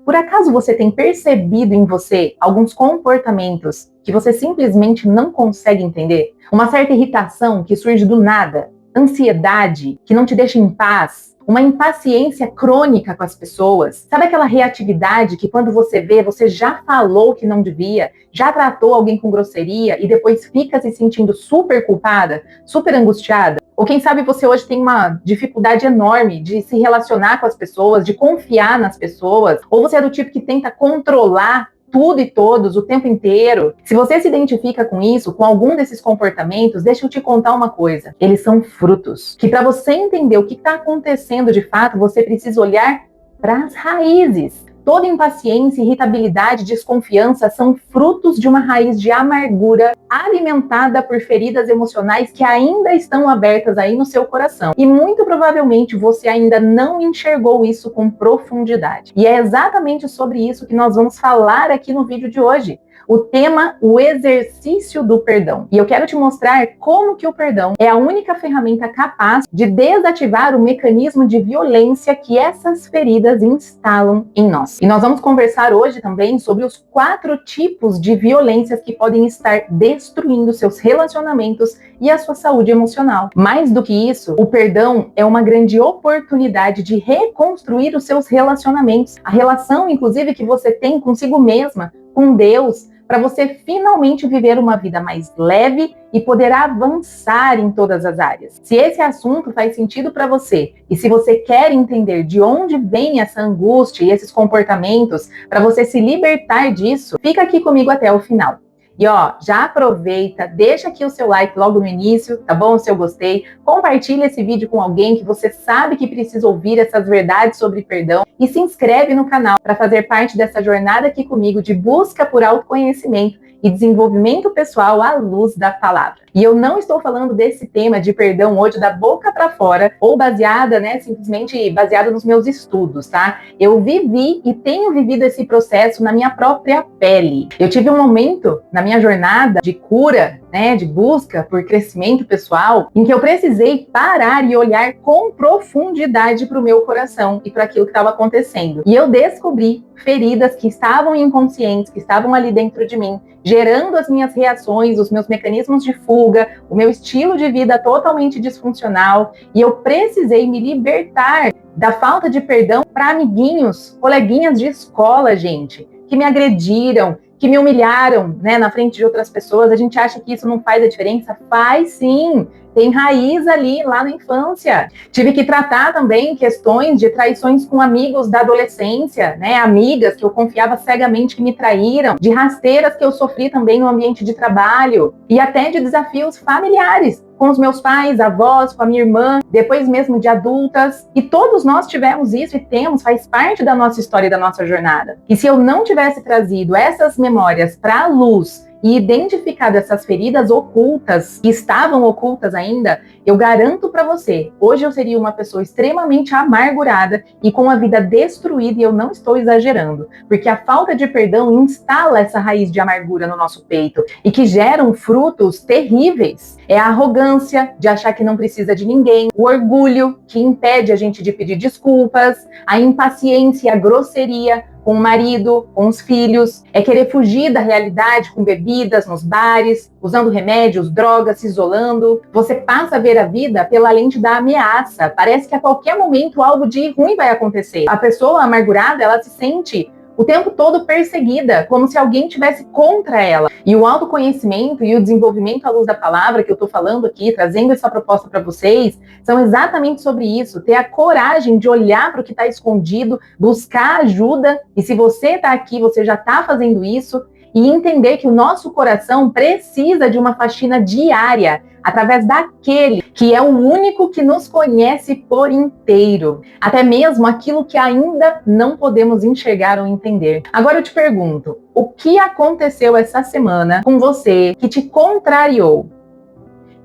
Por acaso você tem percebido em você alguns comportamentos que você simplesmente não consegue entender? Uma certa irritação que surge do nada, ansiedade que não te deixa em paz, uma impaciência crônica com as pessoas. Sabe aquela reatividade que quando você vê, você já falou que não devia, já tratou alguém com grosseria e depois fica se sentindo super culpada, super angustiada? Ou quem sabe você hoje tem uma dificuldade enorme de se relacionar com as pessoas, de confiar nas pessoas, ou você é do tipo que tenta controlar tudo e todos o tempo inteiro. Se você se identifica com isso, com algum desses comportamentos, deixa eu te contar uma coisa. Eles são frutos. Que para você entender o que está acontecendo de fato, você precisa olhar para as raízes. Toda impaciência, irritabilidade, desconfiança são frutos de uma raiz de amargura alimentada por feridas emocionais que ainda estão abertas aí no seu coração. E muito provavelmente você ainda não enxergou isso com profundidade. E é exatamente sobre isso que nós vamos falar aqui no vídeo de hoje. O tema, o exercício do perdão. E eu quero te mostrar como que o perdão é a única ferramenta capaz de desativar o mecanismo de violência que essas feridas instalam em nós. E nós vamos conversar hoje também sobre os 4 tipos de violências que podem estar destruindo seus relacionamentos e a sua saúde emocional. Mais do que isso, o perdão é uma grande oportunidade de reconstruir os seus relacionamentos. A relação, inclusive, que você tem consigo mesma, com Deus, para você finalmente viver uma vida mais leve e poder avançar em todas as áreas. Se esse assunto faz sentido para você e se você quer entender de onde vem essa angústia e esses comportamentos para você se libertar disso, fica aqui comigo até o final. E ó, já aproveita, deixa aqui o seu like logo no início, tá bom? Se eu gostei, compartilha esse vídeo com alguém que você sabe que precisa ouvir essas verdades sobre perdão e se inscreve no canal para fazer parte dessa jornada aqui comigo de busca por autoconhecimento e desenvolvimento pessoal à luz da palavra. E eu não estou falando desse tema de perdão hoje da boca para fora ou baseada, simplesmente baseada nos meus estudos, tá? Eu vivi e tenho vivido esse processo na minha própria pele. Eu tive um momento na minha jornada de cura, de busca por crescimento pessoal, em que eu precisei parar e olhar com profundidade para o meu coração e para aquilo que estava acontecendo. E eu descobri feridas que estavam inconscientes, que estavam ali dentro de mim, gerando as minhas reações, os meus mecanismos de fuga, o meu estilo de vida totalmente disfuncional, e eu precisei me libertar da falta de perdão para amiguinhos, coleguinhas de escola, gente, que me agrediram, que me humilharam, na frente de outras pessoas. A gente acha que isso não faz a diferença? Faz sim! Tem raiz ali, lá na infância. Tive que tratar também questões de traições com amigos da adolescência, amigas que eu confiava cegamente que me traíram, de rasteiras que eu sofri também no ambiente de trabalho, e até de desafios familiares, com os meus pais, avós, com a minha irmã, depois mesmo de adultas. E todos nós tivemos isso e temos, faz parte da nossa história e da nossa jornada. E se eu não tivesse trazido essas memórias para a luz e identificado essas feridas ocultas, que estavam ocultas ainda, eu garanto para você, hoje eu seria uma pessoa extremamente amargurada e com a vida destruída, e eu não estou exagerando, porque a falta de perdão instala essa raiz de amargura no nosso peito e que geram frutos terríveis. É a arrogância de achar que não precisa de ninguém, o orgulho que impede a gente de pedir desculpas, a impaciência e a grosseria com o marido, com os filhos, é querer fugir da realidade com bebidas nos bares, usando remédios, drogas, se isolando. Você passa a ver a vida pela lente da ameaça. Parece que a qualquer momento algo de ruim vai acontecer. A pessoa amargurada, ela se sente o tempo todo perseguida, como se alguém estivesse contra ela. E o autoconhecimento e o desenvolvimento à luz da palavra que eu estou falando aqui, trazendo essa proposta para vocês, são exatamente sobre isso. Ter a coragem de olhar para o que está escondido, buscar ajuda, e se você está aqui, você já está fazendo isso, e entender que o nosso coração precisa de uma faxina diária, através daquele que é o único que nos conhece por inteiro, até mesmo aquilo que ainda não podemos enxergar ou entender. Agora eu te pergunto, o que aconteceu essa semana com você que te contrariou?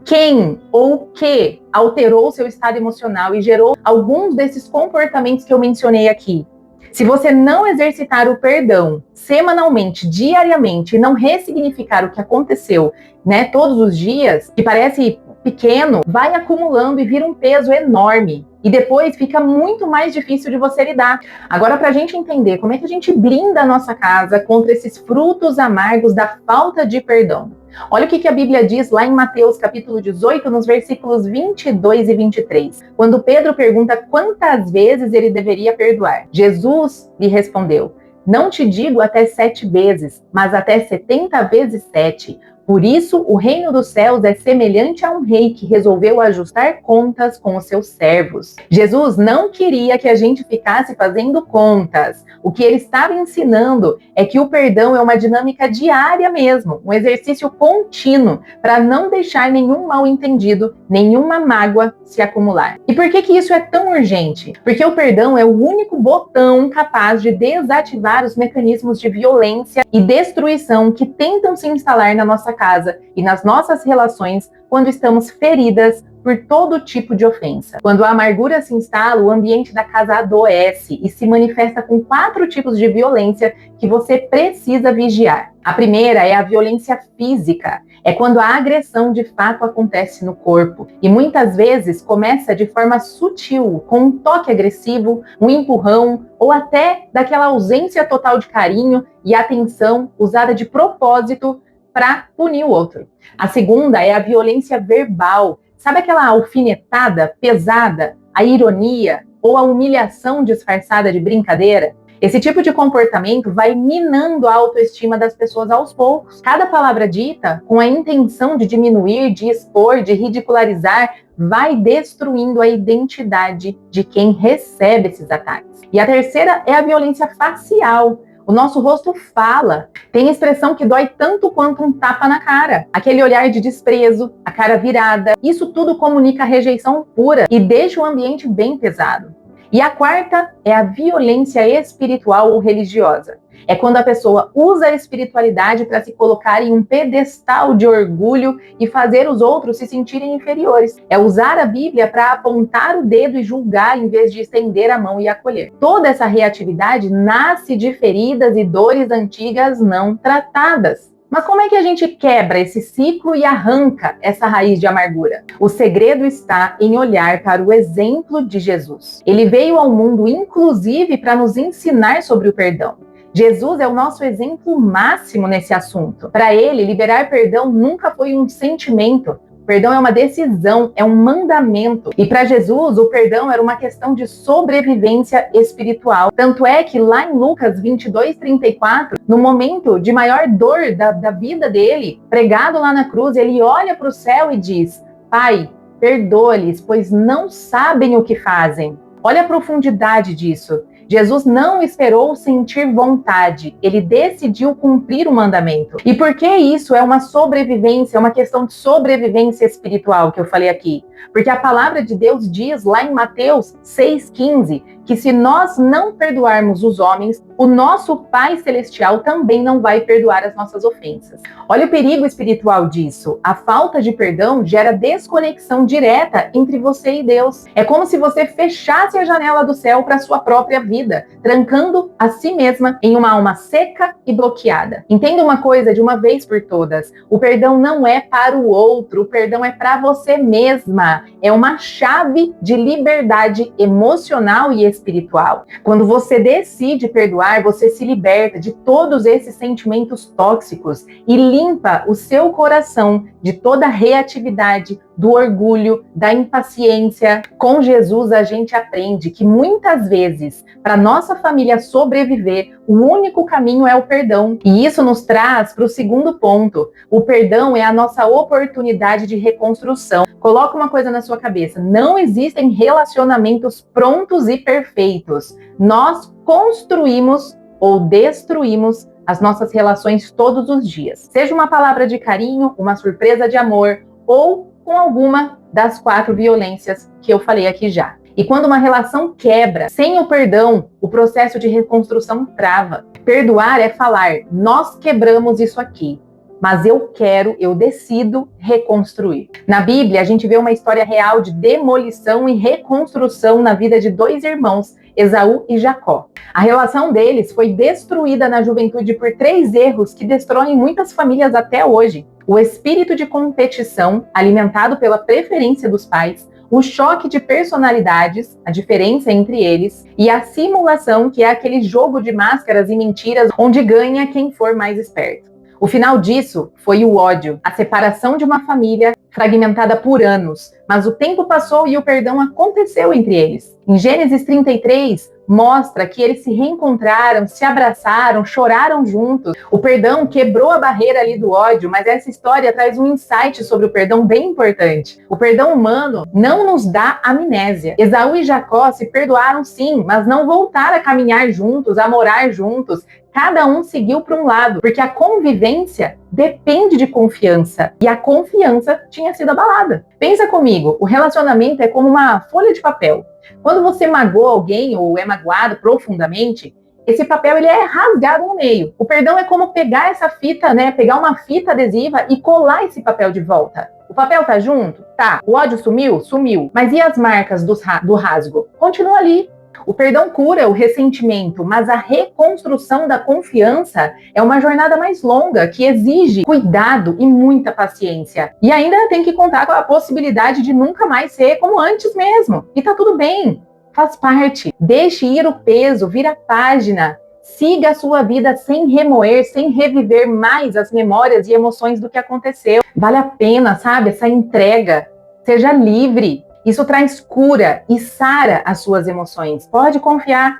Quem ou o que alterou seu estado emocional e gerou alguns desses comportamentos que eu mencionei aqui? Se você não exercitar o perdão semanalmente, diariamente, e não ressignificar o que aconteceu, todos os dias, que parece pequeno vai acumulando e vira um peso enorme. E depois fica muito mais difícil de você lidar. Agora, para a gente entender como é que a gente blinda a nossa casa contra esses frutos amargos da falta de perdão. Olha o que a Bíblia diz lá em Mateus capítulo 18, nos versículos 22 e 23. Quando Pedro pergunta quantas vezes ele deveria perdoar, Jesus lhe respondeu: não te digo até 7 vezes, mas até 70 vezes 7. Por isso, o reino dos céus é semelhante a um rei que resolveu ajustar contas com os seus servos. Jesus não queria que a gente ficasse fazendo contas. O que ele estava ensinando é que o perdão é uma dinâmica diária mesmo, um exercício contínuo, para não deixar nenhum mal-entendido, nenhuma mágoa se acumular. E por que isso é tão urgente? Porque o perdão é o único botão capaz de desativar os mecanismos de violência e destruição que tentam se instalar na nossa casa e nas nossas relações quando estamos feridas por todo tipo de ofensa. Quando a amargura se instala, o ambiente da casa adoece e se manifesta com 4 tipos de violência que você precisa vigiar. A primeira é a violência física. É quando a agressão de fato acontece no corpo. E muitas vezes começa de forma sutil, com um toque agressivo, um empurrão ou até daquela ausência total de carinho e atenção usada de propósito para punir o outro. A segunda é a violência verbal. Sabe aquela alfinetada pesada, a ironia ou a humilhação disfarçada de brincadeira? Esse tipo de comportamento vai minando a autoestima das pessoas aos poucos. Cada palavra dita, com a intenção de diminuir, de expor, de ridicularizar, vai destruindo a identidade de quem recebe esses ataques. E a terceira é a violência facial. O nosso rosto fala, tem expressão que dói tanto quanto um tapa na cara. Aquele olhar de desprezo, a cara virada, isso tudo comunica rejeição pura e deixa o ambiente bem pesado. E a quarta é a violência espiritual ou religiosa. É quando a pessoa usa a espiritualidade para se colocar em um pedestal de orgulho e fazer os outros se sentirem inferiores. É usar a Bíblia para apontar o dedo e julgar em vez de estender a mão e acolher. Toda essa reatividade nasce de feridas e dores antigas não tratadas. Mas como é que a gente quebra esse ciclo e arranca essa raiz de amargura? O segredo está em olhar para o exemplo de Jesus. Ele veio ao mundo, inclusive, para nos ensinar sobre o perdão. Jesus é o nosso exemplo máximo nesse assunto. Para ele, liberar perdão nunca foi um sentimento. Perdão é uma decisão, é um mandamento. E para Jesus, o perdão era uma questão de sobrevivência espiritual. Tanto é que lá em Lucas 22:34, no momento de maior dor da vida dele, pregado lá na cruz, ele olha para o céu e diz: Pai, perdoa-lhes, pois não sabem o que fazem. Olha a profundidade disso. Jesus não esperou sentir vontade, ele decidiu cumprir o mandamento. E por que isso é uma sobrevivência, é uma questão de sobrevivência espiritual que eu falei aqui? Porque a palavra de Deus diz lá em Mateus 6,15 que se nós não perdoarmos os homens, o nosso Pai Celestial também não vai perdoar as nossas ofensas. Olha o perigo espiritual disso. A falta de perdão gera desconexão direta entre você e Deus. É como se você fechasse a janela do céu para a sua própria vida, trancando a si mesma em uma alma seca e bloqueada. Entenda uma coisa de uma vez por todas. O perdão não é para o outro, o perdão é para você mesma. É uma chave de liberdade emocional e espiritual. Quando você decide perdoar, você se liberta de todos esses sentimentos tóxicos e limpa o seu coração de toda a reatividade, do orgulho, da impaciência. Com Jesus, a gente aprende que muitas vezes, para nossa família sobreviver, o único caminho é o perdão. E isso nos traz para o segundo ponto. O perdão é a nossa oportunidade de reconstrução. Coloca uma coisa na sua cabeça: não existem relacionamentos prontos e perfeitos. Nós construímos ou destruímos as nossas relações todos os dias. Seja uma palavra de carinho, uma surpresa de amor ou com alguma das 4 violências que eu falei aqui já. E quando uma relação quebra, sem o perdão, o processo de reconstrução trava. Perdoar é falar: nós quebramos isso aqui, mas eu decido reconstruir. Na Bíblia, a gente vê uma história real de demolição e reconstrução na vida de 2 irmãos, Esaú e Jacó. A relação deles foi destruída na juventude por 3 erros que destroem muitas famílias até hoje. O espírito de competição, alimentado pela preferência dos pais, o choque de personalidades, a diferença entre eles, e a simulação, que é aquele jogo de máscaras e mentiras onde ganha quem for mais esperto. O final disso foi o ódio, a separação de uma família fragmentada por anos, mas o tempo passou e o perdão aconteceu entre eles. Em Gênesis 33, mostra que eles se reencontraram, se abraçaram, choraram juntos. O perdão quebrou a barreira ali do ódio, mas essa história traz um insight sobre o perdão bem importante. O perdão humano não nos dá amnésia. Esaú e Jacó se perdoaram sim, mas não voltaram a caminhar juntos, a morar juntos. Cada um seguiu para um lado, porque a convivência depende de confiança. E a confiança tinha sido abalada. Pensa comigo, o relacionamento é como uma folha de papel. Quando você magoa alguém ou é magoado profundamente, esse papel ele é rasgado no meio. O perdão é como pegar essa fita, pegar uma fita adesiva e colar esse papel de volta. O papel tá junto? Tá. O ódio sumiu? Sumiu. Mas e as marcas do rasgo? Continua ali. O perdão cura o ressentimento, mas a reconstrução da confiança é uma jornada mais longa, que exige cuidado e muita paciência. E ainda tem que contar com a possibilidade de nunca mais ser como antes mesmo. E tá tudo bem, faz parte. Deixe ir o peso, vira a página. Siga a sua vida sem remoer, sem reviver mais as memórias e emoções do que aconteceu. Vale a pena, sabe, essa entrega. Seja livre. Isso traz cura e sara as suas emoções. Pode confiar.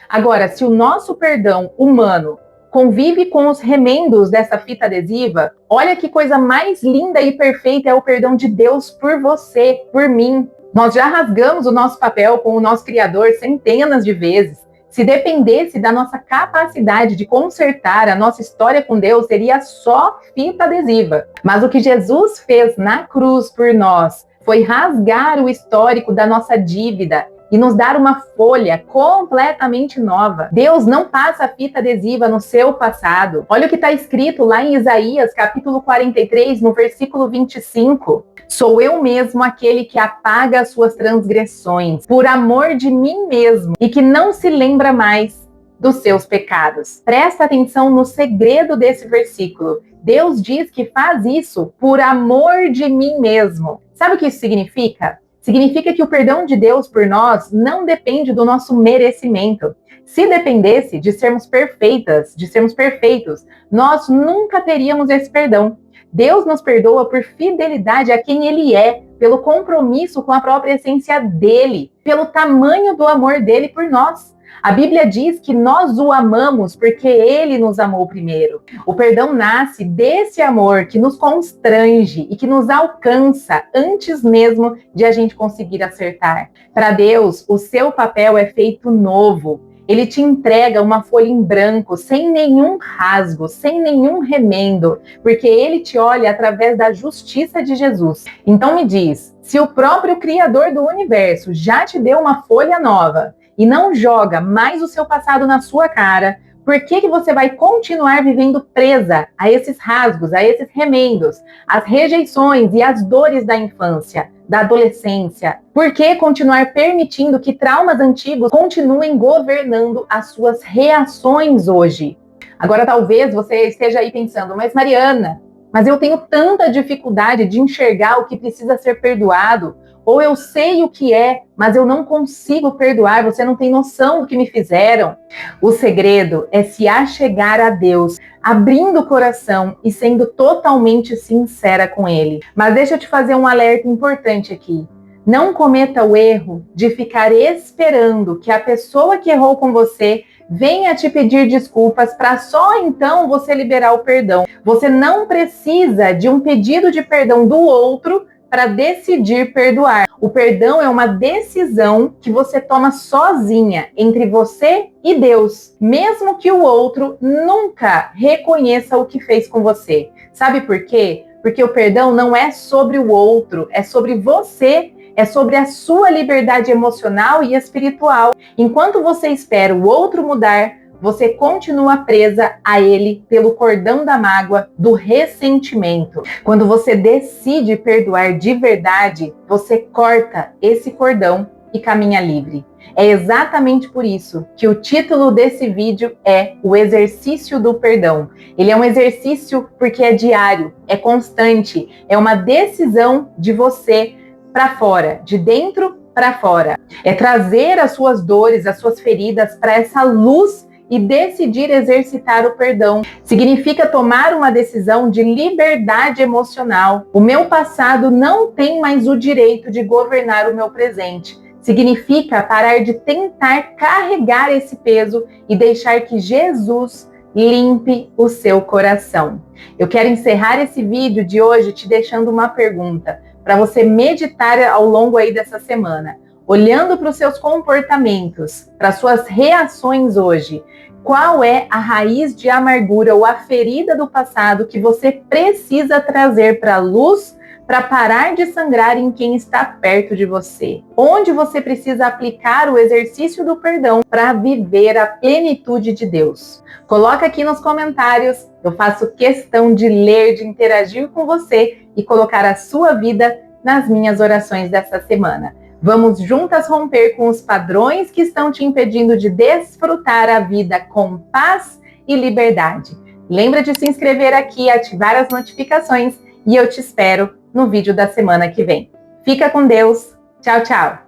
Agora, se o nosso perdão humano convive com os remendos dessa fita adesiva, olha que coisa mais linda e perfeita é o perdão de Deus por você, por mim. Nós já rasgamos o nosso papel com o nosso Criador centenas de vezes. Se dependesse da nossa capacidade de consertar a nossa história com Deus, seria só fita adesiva. Mas o que Jesus fez na cruz por nós foi rasgar o histórico da nossa dívida e nos dar uma folha completamente nova. Deus não passa fita adesiva no seu passado. Olha o que está escrito lá em Isaías, capítulo 43, no versículo 25. Sou eu mesmo aquele que apaga as suas transgressões, por amor de mim mesmo, e que não se lembra mais dos seus pecados. Presta atenção no segredo desse versículo. Deus diz que faz isso por amor de mim mesmo. Sabe o que isso significa? Significa que o perdão de Deus por nós não depende do nosso merecimento. Se dependesse de sermos perfeitas, de sermos perfeitos, nós nunca teríamos esse perdão. Deus nos perdoa por fidelidade a quem Ele é, pelo compromisso com a própria essência dEle, pelo tamanho do amor dEle por nós. A Bíblia diz que nós o amamos porque Ele nos amou primeiro. O perdão nasce desse amor que nos constrange e que nos alcança antes mesmo de a gente conseguir acertar. Para Deus, o seu papel é feito novo. Ele te entrega uma folha em branco, sem nenhum rasgo, sem nenhum remendo, porque Ele te olha através da justiça de Jesus. Então me diz, se o próprio Criador do universo já te deu uma folha nova, e não joga mais o seu passado na sua cara, por que você vai continuar vivendo presa a esses rasgos, a esses remendos, às rejeições e às dores da infância, da adolescência? Por que continuar permitindo que traumas antigos continuem governando as suas reações hoje? Agora talvez você esteja aí pensando, mas Mariana, mas eu tenho tanta dificuldade de enxergar o que precisa ser perdoado, ou eu sei o que é, mas eu não consigo perdoar, você não tem noção do que me fizeram. O segredo é se achegar a Deus, abrindo o coração e sendo totalmente sincera com Ele. Mas deixa eu te fazer um alerta importante aqui. Não cometa o erro de ficar esperando que a pessoa que errou com você venha te pedir desculpas para só então você liberar o perdão. Você não precisa de um pedido de perdão do outro para decidir perdoar. O perdão é uma decisão que você toma sozinha entre você e Deus, mesmo que o outro nunca reconheça o que fez com você. Sabe por quê? Porque o perdão não é sobre o outro, é sobre você, é sobre a sua liberdade emocional e espiritual. Enquanto você espera o outro mudar, você continua presa a ele pelo cordão da mágoa, do ressentimento. Quando você decide perdoar de verdade, você corta esse cordão e caminha livre. É exatamente por isso que o título desse vídeo é o exercício do perdão. Ele é um exercício porque é diário, é constante, é uma decisão de você para fora, de dentro para fora. É trazer as suas dores, as suas feridas para essa luz e decidir exercitar o perdão. Significa tomar uma decisão de liberdade emocional. O meu passado não tem mais o direito de governar o meu presente. Significa parar de tentar carregar esse peso e deixar que Jesus limpe o seu coração. Eu quero encerrar esse vídeo de hoje te deixando uma pergunta para você meditar ao longo aí dessa semana. Olhando para os seus comportamentos, para suas reações hoje, qual é a raiz de amargura ou a ferida do passado que você precisa trazer para a luz para parar de sangrar em quem está perto de você? Onde você precisa aplicar o exercício do perdão para viver a plenitude de Deus? Coloca aqui nos comentários, eu faço questão de ler, de interagir com você e colocar a sua vida nas minhas orações dessa semana. Vamos juntas romper com os padrões que estão te impedindo de desfrutar a vida com paz e liberdade. Lembra de se inscrever aqui, ativar as notificações e eu te espero no vídeo da semana que vem. Fica com Deus. Tchau, tchau.